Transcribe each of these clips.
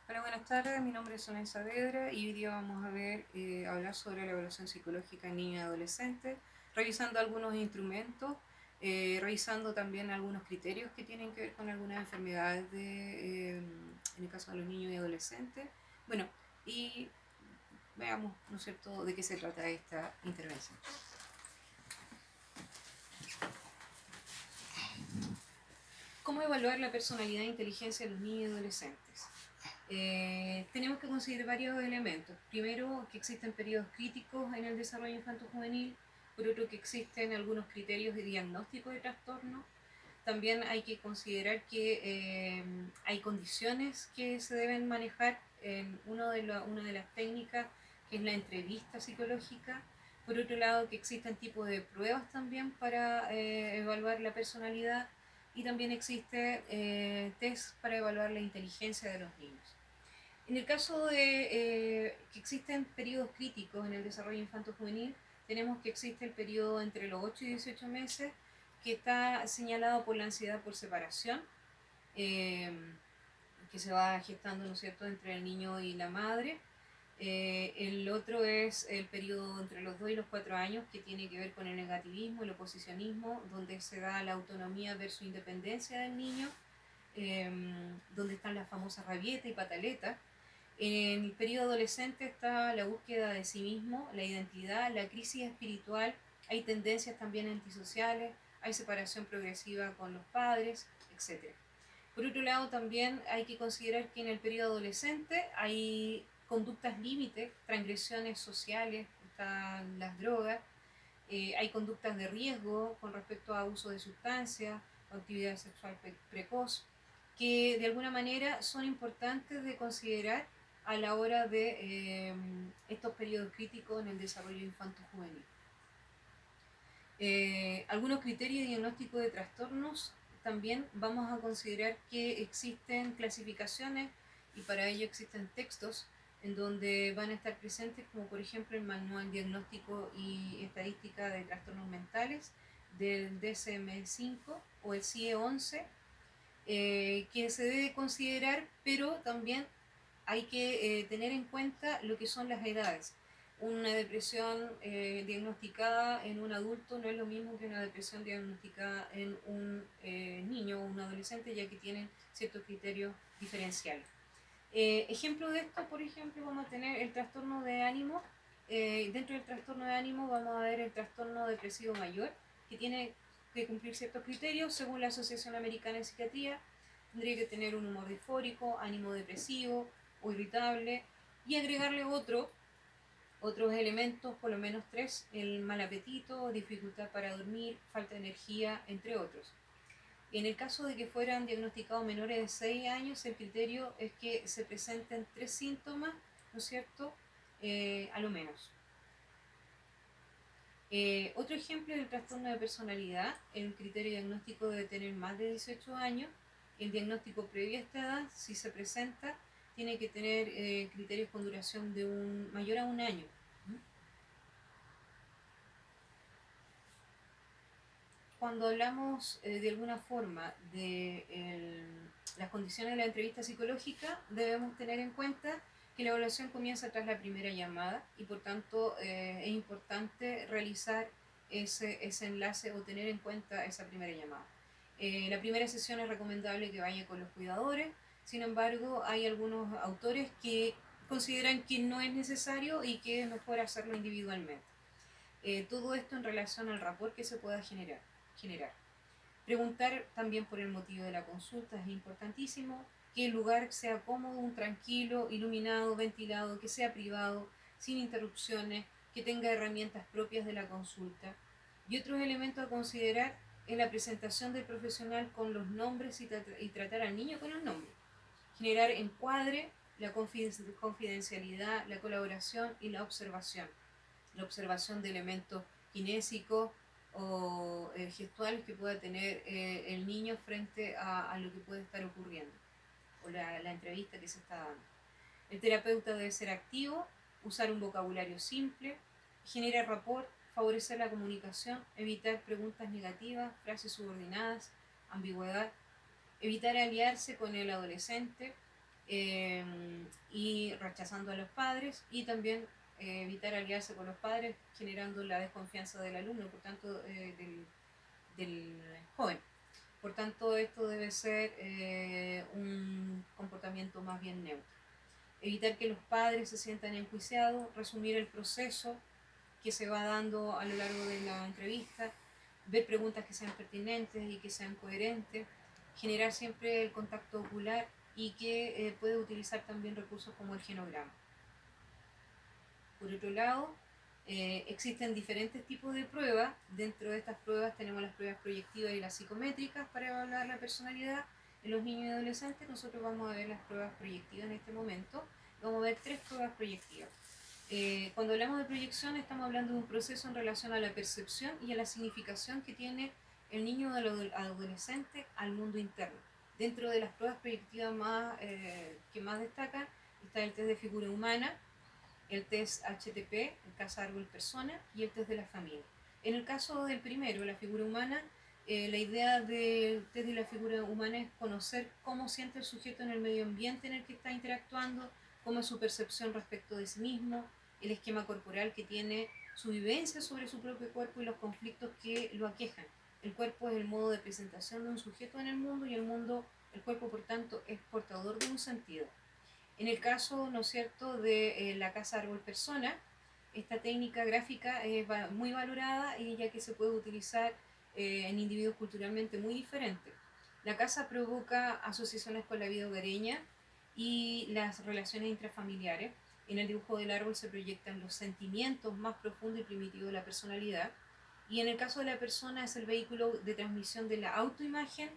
Hola, buenas tardes. Mi nombre es Sonia Saavedra y hoy día vamos a hablar sobre la evaluación psicológica en niños y adolescentes, revisando algunos instrumentos, revisando también algunos criterios que tienen que ver con algunas enfermedades en el caso de los niños y adolescentes. Bueno, y veamos, ¿no es cierto?, de qué se trata esta intervención. ¿Cómo evaluar la personalidad e inteligencia de los niños y adolescentes? Tenemos que considerar varios elementos. Primero, que existen periodos críticos en el desarrollo infanto-juvenil. Por otro, que existen algunos criterios de diagnóstico de trastorno. También hay que considerar que hay condiciones que se deben manejar en una de las técnicas, que es la entrevista psicológica. Por otro lado, que existen tipos de pruebas también para evaluar la personalidad, y también existe test para evaluar la inteligencia de los niños. En el caso de que existen periodos críticos en el desarrollo infanto-juvenil, tenemos que existe el periodo entre los 8 y 18 meses, que está señalado por la ansiedad por separación, eh, que se va gestando, ¿no es cierto?, entre el niño y la madre. El otro es el periodo entre los 2 y los 4 años, que tiene que ver con el negativismo, el oposicionismo, donde se da la autonomía versus independencia del niño, eh, donde están las famosas rabietas y pataletas. En el periodo adolescente está la búsqueda de sí mismo, la identidad, la crisis espiritual, hay tendencias también antisociales, hay separación progresiva con los padres, etc. Por otro lado, también hay que considerar que en el periodo adolescente hay conductas límite, transgresiones sociales, están las drogas, hay conductas de riesgo con respecto a uso de sustancias, actividad sexual precoz, que de alguna manera son importantes de considerar a la hora de estos periodos críticos en el desarrollo infanto-juvenil. Algunos criterios de diagnóstico de trastornos, también vamos a considerar que existen clasificaciones, y para ello existen textos en donde van a estar presentes, como por ejemplo el Manual Diagnóstico y Estadística de Trastornos Mentales del DSM-5 o el CIE-11, que se debe considerar, pero también hay que tener en cuenta lo que son las edades. Una depresión diagnosticada en un adulto no es lo mismo que una depresión diagnosticada en un niño o un adolescente, ya que tienen ciertos criterios diferenciales. Ejemplo de esto, por ejemplo, vamos a tener el trastorno de ánimo. Dentro del trastorno de ánimo vamos a ver el trastorno depresivo mayor, que tiene que cumplir ciertos criterios según la Asociación Americana de Psiquiatría. Tendría que tener un humor disfórico, ánimo depresivo o irritable, y agregarle otros elementos, por lo menos tres: el mal apetito, dificultad para dormir, falta de energía, entre otros. En el caso de que fueran diagnosticados menores de 6 años, el criterio es que se presenten 3 síntomas, ¿no es cierto?, a lo menos. Otro ejemplo es el trastorno de personalidad. El criterio diagnóstico debe tener más de 18 años. El diagnóstico previo a esta edad, si se presenta, tiene que tener criterios con duración de mayor a un año. Cuando hablamos de alguna forma de las condiciones de la entrevista psicológica, debemos tener en cuenta que la evaluación comienza tras la primera llamada, y por tanto es importante realizar ese enlace o tener en cuenta esa primera llamada. La primera sesión es recomendable que vaya con los cuidadores. Sin embargo, hay algunos autores que consideran que no es necesario y que es mejor hacerlo individualmente. Todo esto en relación al rapport que se pueda generar. Preguntar también por el motivo de la consulta es importantísimo, que el lugar sea cómodo, tranquilo, iluminado, ventilado, que sea privado, sin interrupciones, que tenga herramientas propias de la consulta. Y otros elementos a considerar es la presentación del profesional con los nombres y tratar al niño con el nombre. Generar encuadre, la confidencialidad, la colaboración y la observación. La observación de elementos kinésicos o gestuales que pueda tener el niño frente a lo que puede estar ocurriendo, o la entrevista que se está dando. El terapeuta debe ser activo, usar un vocabulario simple, generar rapport, favorecer la comunicación, evitar preguntas negativas, frases subordinadas, ambigüedad, evitar aliarse con el adolescente, y rechazando a los padres, y también evitar aliarse con los padres, generando la desconfianza del alumno, por tanto, del joven. Por tanto, esto debe ser un comportamiento más bien neutro. Evitar que los padres se sientan enjuiciados, resumir el proceso que se va dando a lo largo de la entrevista, ver preguntas que sean pertinentes y que sean coherentes, generar siempre el contacto ocular y que puede utilizar también recursos como el genograma. Por otro lado, existen diferentes tipos de pruebas. Dentro de estas pruebas tenemos las pruebas proyectivas y las psicométricas para evaluar la personalidad. En los niños y adolescentes nosotros vamos a ver las pruebas proyectivas en este momento. Vamos a ver 3 pruebas proyectivas. Cuando hablamos de proyección estamos hablando de un proceso en relación a la percepción y a la significación que tiene el niño o el adolescente al mundo interno. Dentro de las pruebas proyectivas que más destacan está el test de figura humana, el test HTP, el Casa Árbol Persona, y el test de la familia. En el caso del primero, la figura humana, la idea del test de la figura humana es conocer cómo siente el sujeto en el medio ambiente en el que está interactuando, cómo es su percepción respecto de sí mismo, el esquema corporal que tiene, su vivencia sobre su propio cuerpo y los conflictos que lo aquejan. El cuerpo es el modo de presentación de un sujeto en el mundo y el cuerpo por tanto es portador de un sentido. En el caso, ¿no es cierto?, de la Casa Árbol Persona, esta técnica gráfica es muy valorada y ya que se puede utilizar en individuos culturalmente muy diferentes. La casa provoca asociaciones con la vida hogareña y las relaciones intrafamiliares. En el dibujo del árbol se proyectan los sentimientos más profundos y primitivos de la personalidad. Y en el caso de la persona es el vehículo de transmisión de la autoimagen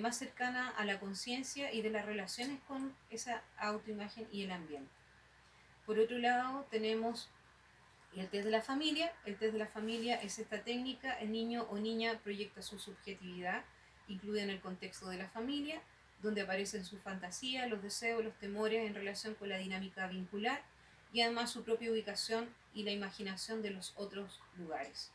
más cercana a la conciencia y de las relaciones con esa autoimagen y el ambiente. Por otro lado, tenemos el test de la familia. El test de la familia es esta técnica. El niño o niña proyecta su subjetividad, incluida en el contexto de la familia, donde aparecen sus fantasías, los deseos, los temores en relación con la dinámica vincular y además su propia ubicación y la imaginación de los otros lugares.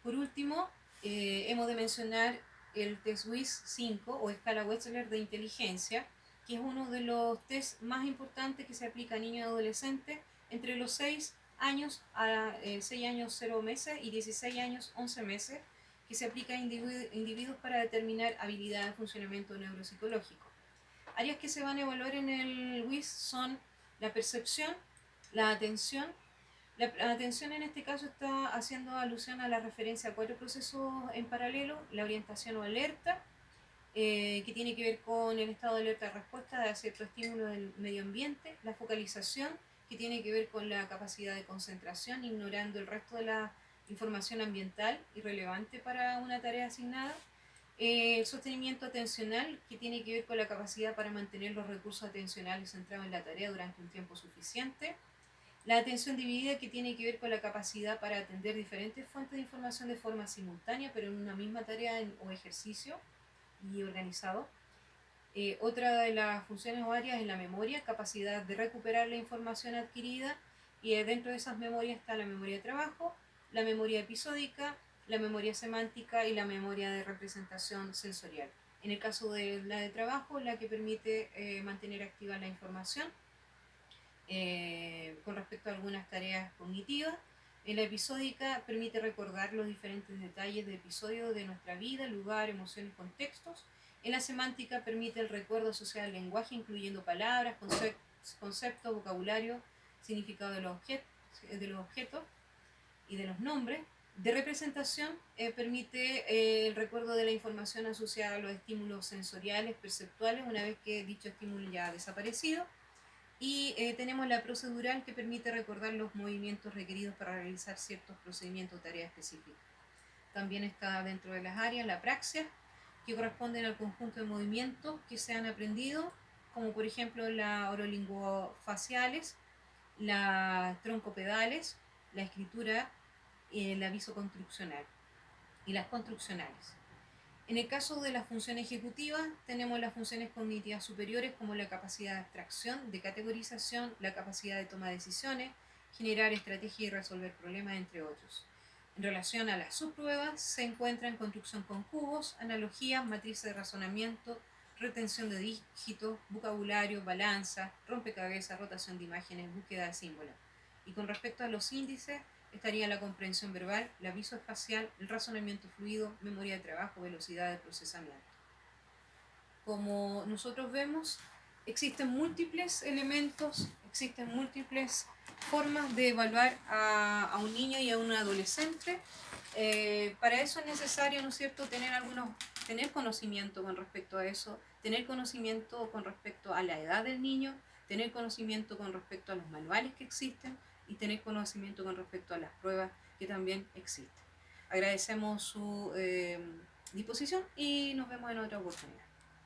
Por último, hemos de mencionar el test WIS 5 o escala Wechsler de inteligencia, que es uno de los test más importantes que se aplica a niños y adolescentes entre los 6 años a 6 años 0 meses y 16 años 11 meses, que se aplica a individuos para determinar habilidad de funcionamiento neuropsicológico. Áreas que se van a evaluar en el WIS son la percepción, la atención. La atención en este caso está haciendo alusión a la referencia a 4 procesos en paralelo: la orientación o alerta, que tiene que ver con el estado de alerta de respuesta a cierto estímulo del medio ambiente; la focalización, que tiene que ver con la capacidad de concentración, ignorando el resto de la información ambiental irrelevante para una tarea asignada; el sostenimiento atencional, que tiene que ver con la capacidad para mantener los recursos atencionales centrados en la tarea durante un tiempo suficiente; la atención dividida, que tiene que ver con la capacidad para atender diferentes fuentes de información de forma simultánea, pero en una misma tarea o ejercicio y organizado. Otra de las funciones o áreas es la memoria, capacidad de recuperar la información adquirida, y dentro de esas memorias está la memoria de trabajo, la memoria episódica, la memoria semántica y la memoria de representación sensorial. En el caso de la de trabajo, la que permite mantener activa la información con respecto a algunas tareas cognitivas. En la episódica permite recordar los diferentes detalles de episodios de nuestra vida, lugar, emociones, contextos. En la semántica permite el recuerdo asociado al lenguaje, incluyendo palabras, conceptos, vocabulario, significado de los objetos y de los nombres. De representación permite el recuerdo de la información asociada a los estímulos sensoriales, perceptuales, una vez que dicho estímulo ya ha desaparecido. Y tenemos la procedural, que permite recordar los movimientos requeridos para realizar ciertos procedimientos o tareas específicas. También está dentro de las áreas la praxia, que corresponden al conjunto de movimientos que se han aprendido, como por ejemplo la orolingofaciales, las troncopedales, la escritura, el aviso construccional y las construccionales. En el caso de la función ejecutiva, tenemos las funciones cognitivas superiores, como la capacidad de abstracción, de categorización, la capacidad de toma de decisiones, generar estrategias y resolver problemas, entre otros. En relación a las subpruebas, se encuentran construcción con cubos, analogías, matrices de razonamiento, retención de dígitos, vocabulario, balanza, rompecabezas, rotación de imágenes, búsqueda de símbolos. Y con respecto a los índices, estaría la comprensión verbal, la visoespacial, el razonamiento fluido, memoria de trabajo, velocidad de procesamiento. Como nosotros vemos, existen múltiples elementos, existen múltiples formas de evaluar a un niño y a un adolescente. Para eso es necesario, ¿no es cierto?, tener conocimiento con respecto a eso, tener conocimiento con respecto a la edad del niño, tener conocimiento con respecto a los manuales que existen y tener conocimiento con respecto a las pruebas que también existen. Agradecemos su disposición y nos vemos en otra oportunidad.